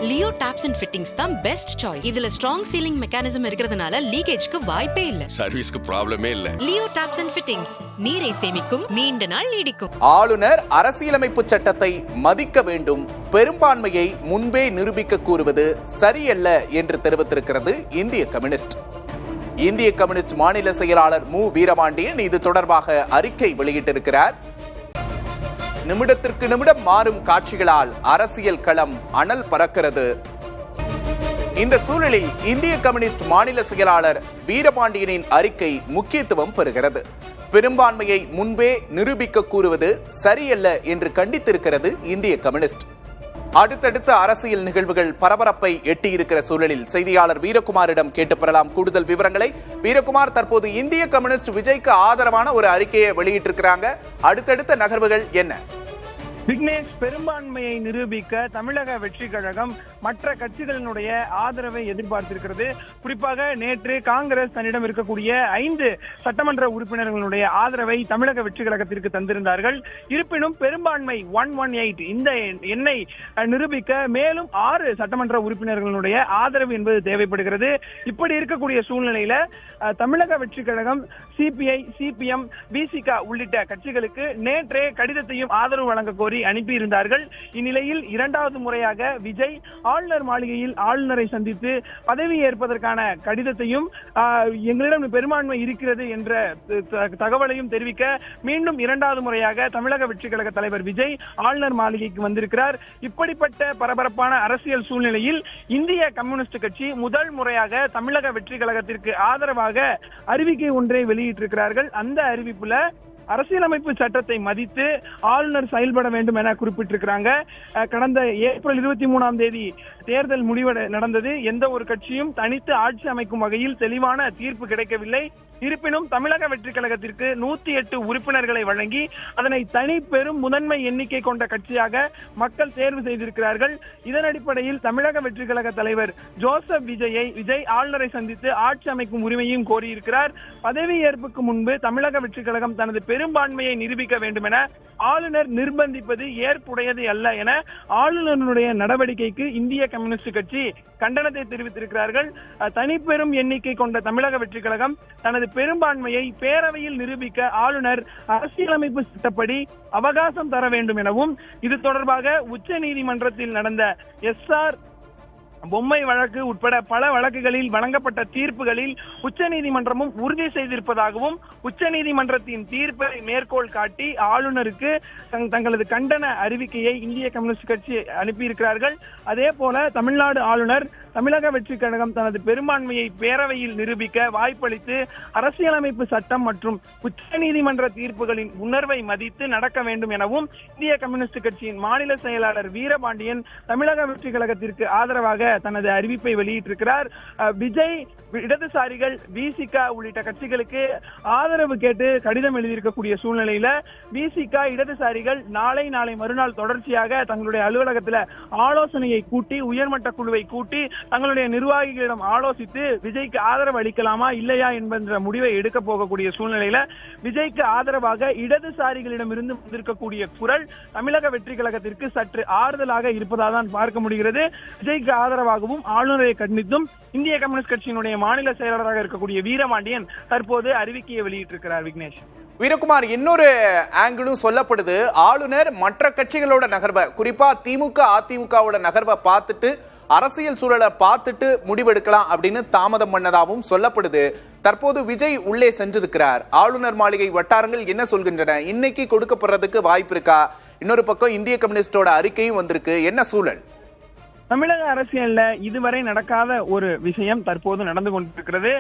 Leo tops and fittings தான் best choice. இதுல strong ceiling mechanism இருக்கிறதுனால லீக்கேஜ்க்கு வாய்ப்பே இல்ல. சர்வீஸ்க்கு ப்ராப்ளமே இல்ல. லியோ டாப்ஸ் அண்ட் ஃபிட்டிங்ஸ் நீரை சேமிக்கும், நீண்ட நாள் நீடிக்கும். ஆளுநர் அரசியலமைப்பு சட்டத்தை மதிக்க வேண்டும், பெரும்பான்மையை முன்பே நிரூபிக்க கூறுவது சரியல்ல என்று தெரிவித்திருக்கிறது இந்திய கம்யூனிஸ்ட். இந்திய கம்யூனிஸ்ட் மாநில செயலாளர் மு. வீரபாண்டியன் இது தொடர்பாக அறிக்கை வெளியிட்டிருக்கிறார். நிமிடத்திற்கு நிமிடம் மாறும் காட்சிகளால் அரசியல் களம் அனல் பறக்கிறது. இந்த சூழலில் இந்திய கம்யூனிஸ்ட் மாநில செயலாளர் வீரபாண்டியனின் அறிக்கை முக்கியத்துவம் பெறுகிறது. பெரும்பான்மையை முன்பே நிரூபிக்க கூறுவது சரியல்ல என்று கண்டித்திருக்கிறது இந்திய கம்யூனிஸ்ட். அடுத்தடுத்த அரசியல் நிகழ்வுகள் பரபரப்பை எட்டியிருக்கிற சூழலில் செய்தியாளர் வீரகுமாரிடம் கேட்டு பெறலாம் கூடுதல் விவரங்களை. வீரகுமார், தற்போது இந்திய கம்யூனிஸ்ட் விஜய்க்கு ஆதரவான ஒரு அறிக்கையை வெளியிட்டிருக்கிறாங்க. அடுத்தடுத்த நகர்வுகள் என்ன? விக்னேஷ், பெரும்பான்மையை நிரூபிக்க தமிழக வெற்றி கழகம் மற்ற கட்சிகளினுடைய ஆதரவை எதிர்பார்த்திருக்கிறது. குறிப்பாக நேற்று காங்கிரஸ் தன்னிடம் இருக்கக்கூடிய 5 சட்டமன்ற உறுப்பினர்களுடைய ஆதரவை தமிழக வெற்றி கழகத்திற்கு தந்திருந்தார்கள். இருப்பினும் பெரும்பான்மை 118 இந்த எண்ணை நிரூபிக்க மேலும் 6 சட்டமன்ற உறுப்பினர்களுடைய ஆதரவு என்பது தேவைப்படுகிறது. இப்படி இருக்கக்கூடிய சூழ்நிலையில தமிழக வெற்றி கழகம் சிபிஐ, சிபிஎம், விசிக உள்ளிட்ட கட்சிகளுக்கு நேற்றே கடிதத்தையும் ஆதரவு வழங்க கோரி அனுப்பியிருந்தார்கள். இந்நிலையில் 2வது முறையாக விஜய் ஆளுநர் மாளிகையில் ஆளுநரை சந்தித்து பதவி ஏற்பதற்கான கடிதத்தையும் எங்களிடம் பெரும்பான்மை இருக்கிறது என்ற தகவலையும் தெரிவிக்க மீண்டும் 2வது முறையாக தமிழக வெற்றி கழக தலைவர் விஜய் ஆளுநர் மாளிகைக்கு வந்திருக்கிறார். இப்படிப்பட்ட பரபரப்பான அரசியல் சூழ்நிலையில் இந்திய கம்யூனிஸ்ட் கட்சி முதல் முறையாக தமிழக வெற்றி கழகத்திற்கு ஆதரவாக அறிவிக்கை ஒன்றை வெளியிட்டிருக்கிறார்கள். அந்த அறிவிப்புல அரசியலமைப்பு சட்டத்தை மதித்து ஆளுநர் செயல்பட வேண்டும் என குறிப்பிட்டிருக்கிறாங்க. கடந்த ஏப்ரல் 23ஆம் தேதி தேர்தல் முடிவு நடந்தது. எந்த ஒரு கட்சியும் தனித்து ஆட்சி அமைக்கும் வகையில் தெளிவான தீர்ப்பு கிடைக்கவில்லை. இருப்பினும் தமிழக வெற்றி கழகத்திற்கு 108 உறுப்பினர்களை வழங்கி அதனை தனி பெரும் முதன்மை எண்ணிக்கை கொண்ட கட்சியாக மக்கள் தேர்வு செய்திருக்கிறார்கள். இதன் அடிப்படையில் தமிழக வெற்றி கழக தலைவர் ஜோசப் விஜய் ஆளுநரை சந்தித்து ஆட்சி அமைக்கும் உரிமையும் கோரியிருக்கிறார். பதவி ஏற்புக்கு முன்பு தமிழக வெற்றி கழகம் தனது பெரும்பான்மையை நிரூபிக்க வேண்டும் என ஆளுநர் நிர்பந்திப்பது ஏற்புடையது அல்ல என ஆளுநருடைய நடவடிக்கைக்கு இந்திய கம்யூனிஸ்ட் கட்சி கண்டனத்தை தெரிவித்திருக்கிறார்கள். தனிப்பெரும் எண்ணிக்கை கொண்ட தமிழக வெற்றி கழகம் தனது பெரும்பான்மையை பேரவையில் நிரூபிக்க ஆளுநர் அரசியலமைப்பு சட்டப்படி அவகாசம் தர வேண்டும் எனவும், இது தொடர்பாக உச்ச நீதிமன்றத்தில் நடந்த SR பொம்மை வழக்கு உட்பட பல வழக்குகளில் வழங்கப்பட்ட தீர்ப்புகளில் உச்சநீதிமன்றமும் உறுதி செய்திருப்பதாகவும், உச்சநீதிமன்றத்தின் தீர்ப்பை மேற்கோள் காட்டி ஆளுநருக்கு தங்களது கண்டன அறிவிக்கையை இந்திய கம்யூனிஸ்ட் கட்சி அனுப்பியிருக்கிறார்கள். அதே போல தமிழ்நாடு ஆளுநர் தமிழக வெற்றி கழகம் தனது பெரும்பான்மையை பேரவையில் நிரூபிக்க வாய்ப்பளித்து அரசியலமைப்பு சட்டம் மற்றும் உச்சநீதிமன்ற தீர்ப்புகளின் உணர்வை மதித்து நடக்க வேண்டும் எனவும் இந்திய கம்யூனிஸ்ட் கட்சியின் மாநில செயலாளர் வீரபாண்டியன் தமிழக வெற்றி கழகத்திற்கு ஆதரவாக தனது அறிவிப்பை வெளியிட்டிருக்கிறார். விஜய், இடதுசாரிகள், விசிக உள்ளிட்ட கட்சிகளுக்கு ஆதரவு கேட்டு கடிதம் எழுதியிருக்கக்கூடிய சூழ்நிலையில விசிக, இடதுசாரிகள் நாளை மறுநாள் தொடர்ச்சியாக தங்களுடைய அலுவலகத்தில் ஆலோசனையை கூட்டி, உயர்மட்ட குழுவை கூட்டி தங்களுடைய நிர்வாகிகளிடம் ஆலோசித்து விஜய்க்கு ஆதரவு அளிக்கலாமா இல்லையா என்கின்ற முடிவை எடுக்க போகக்கூடிய சூழ்நிலையில விஜய்க்கு ஆதரவாக இடதுசாரிகளிடமிருந்து வந்திருக்கக்கூடிய குரல் தமிழக வெற்றி கழகத்திற்கு சற்று ஆறுதலாக இருப்பதாக தான் பார்க்க முடிகிறது. விஜய்க்கு ஆதரவாகவும் ஆளுநரை கண்டித்தும் இந்திய கம்யூனிஸ்ட் கட்சியினுடைய மாநில செயலாளராக இருக்கக்கூடிய வீரபாண்டியன் தற்போது அறிவிக்கையை வெளியிட்டிருக்கிறார். விக்னேஷ், வீரகுமார், இன்னொரு ஆங்கிளும் சொல்லப்படுது. ஆளுநர் மற்ற கட்சிகளோட நகர்வை, குறிப்பா திமுக அதிமுகவோட நகர்வை பார்த்துட்டு அரசியல் சூழலை பார்த்துட்டு முடிவெடுக்கலாம் அப்படின்னு தாமதம் பண்ணதாகவும் சொல்லப்படுது. தற்போது விஜய் உள்ளே சென்றிருக்கிறார். ஆளுநர் மாளிகை வட்டாரங்கள் என்ன சொல்கின்றன? இன்னைக்கு கொடுக்கப்படுறதுக்கு வாய்ப்பு இருக்கா? இன்னொரு பக்கம் இந்திய கம்யூனிஸ்டோட அறிக்கையும் வந்திருக்கு. என்ன சூழல்? தமிழக அரசியல்ல இதுவரை நடக்காத ஒரு விஷயம் தற்போது நடந்து கொண்டிருக்கிறது.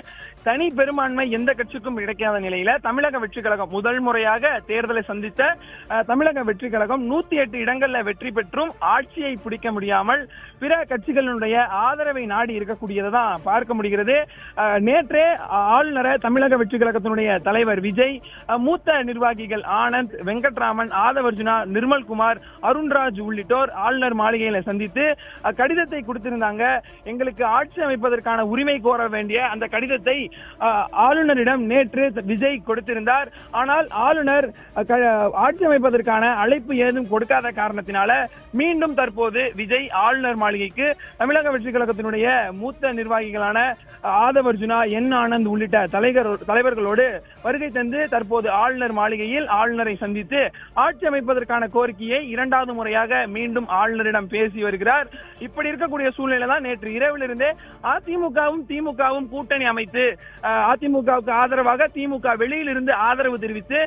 தனி பெரும்பான்மை எந்த கட்சிக்கும் கிடைக்காத நிலையில தமிழக வெற்றி கழகம் முதல் முறையாக தேர்தலை சந்தித்த தமிழக வெற்றி கழகம் 108 இடங்கள்ல வெற்றி பெற்றும் ஆட்சியை பிடிக்க முடியாமல் பிற கட்சிகளுடைய ஆதரவை நாடி இருக்கக்கூடியதான் பார்க்க முடிகிறது. நேற்றே ஆளுநரை தமிழக வெற்றி கழகத்தினுடைய தலைவர் விஜய், மூத்த நிர்வாகிகள் ஆனந்த், வெங்கட்ராமன், ஆதவர்ஜுனா, நிர்மல்குமார், அருண்ராஜ் உள்ளிட்டோர் ஆளுநர் மாளிகையில சந்தித்து கடிதத்தை கொடுத்திருந்தாங்க. எங்களுக்கு ஆட்சி அமைப்பதற்கான உரிமை கோர வேண்டிய அந்த கடிதத்தை ஆளுநரிடம் நேற்று விஜய் கொடுத்திருந்தார். ஆனால் ஆளுநர் ஆட்சி அமைப்பதற்கான அழைப்பு ஏதும் கொடுக்காத காரணத்தினால மீண்டும் தற்போது விஜய் ஆளுநர் மாளிகைக்கு தமிழக வெற்றி கழகத்தினுடைய மூத்த நிர்வாகிகளான ஆதவ் அர்ஜுனா, என் ஆனந்த் உள்ளிட்ட தலைவர்களோடு வருகை தந்து தற்போது ஆளுநர் மாளிகையில் ஆளுநரை சந்தித்து ஆட்சி அமைப்பதற்கான கோரிக்கையை இரண்டாவது முறையாக மீண்டும் ஆளுநரிடம் பேசி வருகிறார். இப்படி இருக்கக்கூடிய சூழ்நிலை தான் நேற்று இரவிலிருந்தே அதிமுகவும் திமுகவும் கூட்டணி அமைத்து அதிமுகவுக்கு ஆதரவாக திமுக வெளியிலிருந்து ஆதரவு தெரிவித்து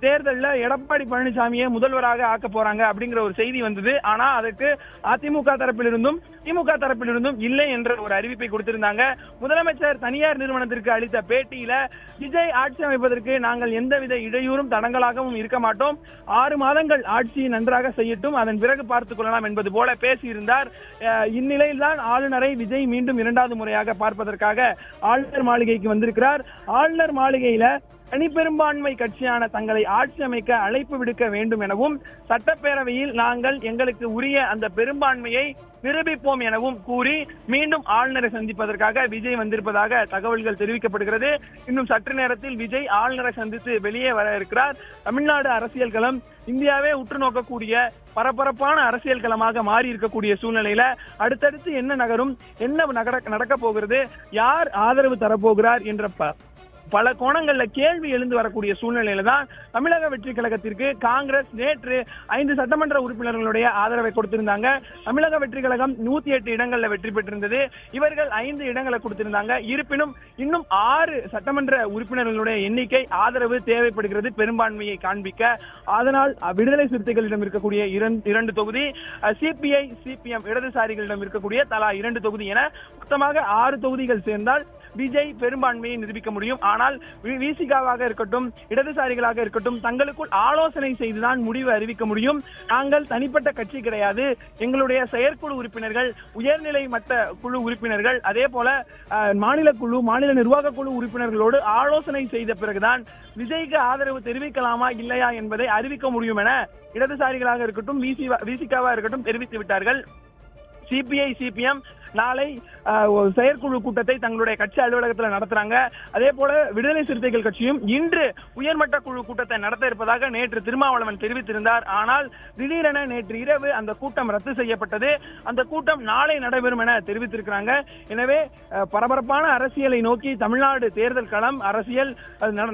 தேர்தலில் எடப்பாடி பழனிசாமியை முதல்வராக ஆக்க போறாங்க அப்படிங்கிற ஒரு செய்தி வந்தது. ஆனா அதற்கு அதிமுக தரப்பிலிருந்தும் திமுக தரப்பிலிருந்தும் இல்லை என்ற ஒரு அறிவிப்பை கொடுத்திருந்தாங்க. முதலமைச்சர் தனியார் நிறுவனத்திற்கு அளித்த பேட்டியில விஜய் ஆட்சி அமைப்பதற்கு நாங்கள் எந்தவித இடையூறும் தடங்களாகவும் இருக்க மாட்டோம், 6 மாதங்கள் ஆட்சி நன்றாக செய்யட்டும், அதன் பிறகு பார்த்துக் கொள்ளலாம் என்பது போல பேசியிருந்தார். இந்நிலையில்தான் ஆளுநரை விஜய் மீண்டும் இரண்டாவது முறையாக பார்ப்பதற்காக ஆளுநர் மாளிகைக்கு வந்திருக்கிறார். ஆளுநர் மாளிகையில தனிப்பெரும்பான்மை கட்சியான தங்களை ஆட்சி அமைக்க அழைப்பு விடுக்க வேண்டும் எனவும் சட்டப்பேரவையில் நாங்கள் எங்களுக்கு உரிய அந்த பெரும்பான்மையை நிரூபிப்போம் எனவும் கூறி மீண்டும் ஆளுநரை சந்திப்பதற்காக விஜய் வந்திருப்பதாக தகவல்கள் தெரிவிக்கப்படுகிறது. இன்னும் சற்று நேரத்தில் விஜய் ஆளுநரை சந்தித்து வெளியே வர இருக்கிறார். தமிழ்நாடு அரசியல் களம் இந்தியாவே உற்று நோக்கக்கூடிய பரபரப்பான அரசியல் களமாக மாறி இருக்கக்கூடிய சூழ்நிலையில அடுத்தடுத்து என்ன நகரும், என்ன நடக்க போகிறது, யார் ஆதரவு தரப்போகிறார் என்ற பல கோணங்கள்ல கேள்வி எழுந்து வரக்கூடிய சூழ்நிலையில தான் தமிழக வெற்றி கழகத்திற்கு காங்கிரஸ் நேற்று 5 சட்டமன்ற உறுப்பினர்களுடைய ஆதரவை கொடுத்திருந்தாங்க. தமிழக வெற்றி கழகம் 108 இடங்கள்ல வெற்றி பெற்றிருந்தது. இவர்கள் 5 இடங்களை கொடுத்திருந்தாங்க. இருப்பினும் இன்னும் 6 சட்டமன்ற உறுப்பினர்களுடைய எண்ணிக்கை ஆதரவு தேவைப்படுகிறது பெரும்பான்மையை காண்பிக்க. அதனால் விடுதலை சிறுத்தைகளிடம் இருக்கக்கூடிய 2 தொகுதி, சிபிஐ சிபிஎம் இடதுசாரிகளிடம் இருக்கக்கூடிய தலா 2 தொகுதி என மொத்தமாக 6 தொகுதிகள் சேர்ந்தால் விஜய் பெரும்பான்மையை நிரூபிக்க முடியும். ஆனால் விசிகாவாக இருக்கட்டும், இடதுசாரிகளாக இருக்கட்டும், தங்களுக்குள் ஆலோசனை செய்துதான் முடிவு அறிவிக்க முடியும். நாங்கள் தனிப்பட்ட கட்சி கிடையாது, எங்களுடைய செயற்குழு உறுப்பினர்கள், உயர்நிலை மட்ட குழு உறுப்பினர்கள், அதே போல மாநில குழு, மாநில நிர்வாக குழு உறுப்பினர்களோடு ஆலோசனை செய்த பிறகுதான் விஜய்க்கு ஆதரவு தெரிவிக்கலாமா இல்லையா என்பதை அறிவிக்க முடியும் என இடதுசாரிகளாக இருக்கட்டும், விசிகாவா இருக்கட்டும் தெரிவித்து விட்டார்கள். சிபிஐ சிபிஎம் நாளை செயற்குழு கூட்டத்தை தங்களுடைய கட்சி அலுவலகத்தில் நடத்துறாங்க. அதே போல விடுதலை சிறுத்தைகள் கட்சியும் இன்று உயர்மட்ட குழு கூட்டத்தை நடத்த இருப்பதாக நேற்று திருமாவளவன் தெரிவித்திருந்தார். ஆனால் திடீரென நேற்று இரவு அந்த கூட்டம் ரத்து செய்யப்பட்டது. அந்த கூட்டம் நாளை நடைபெறும் என தெரிவித்திருக்கிறாங்க. எனவே பரபரப்பான அரசியலை நோக்கி தமிழ்நாடு தேர்தல் களம் அரசியல்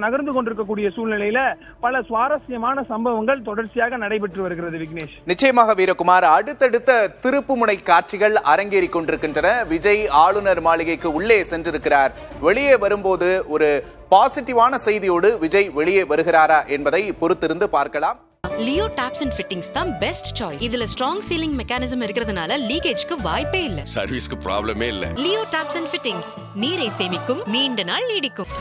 நகர்ந்து கொண்டிருக்கக்கூடிய சூழ்நிலையில பல சுவாரஸ்யமான சம்பவங்கள் தொடர்ச்சியாக நடைபெற்று வருகிறது. விக்னேஷ், நிச்சயமாக வீரகுமார், அடுத்தடுத்த திருப்புமுனை காட்சிகள் அரங்கேறிக் கொண்டிருக்கின்றன. விஜய் ஆளுநர் மாளிகைக்கு உள்ளே சென்றிருக்கிறார். வெளியே வரும்போது ஒரு பாசிட்டிவான செய்தியோடு விஜய் வெளியே வருகிறாரா என்பதை பொறுத்திருந்து பார்க்கலாம். லியோ டாப்ஸ் அண்ட் ஃபிட்டிங்ஸ் தான் பெஸ்ட் சாய்ஸ். இதுல ஸ்ட்ராங் சீலிங் மெக்கானிசம் இருக்கிறதுனால லீக்கேஜ்க்கு வாய்ப்பே இல்ல. சர்வீஸ்க்கு ப்ராப்ளமே இல்ல. லியோ டாப்ஸ் அண்ட் ஃபிட்டிங்ஸ் நீரை சேமிக்கும், நீண்ட நாள் நீடிக்கும்.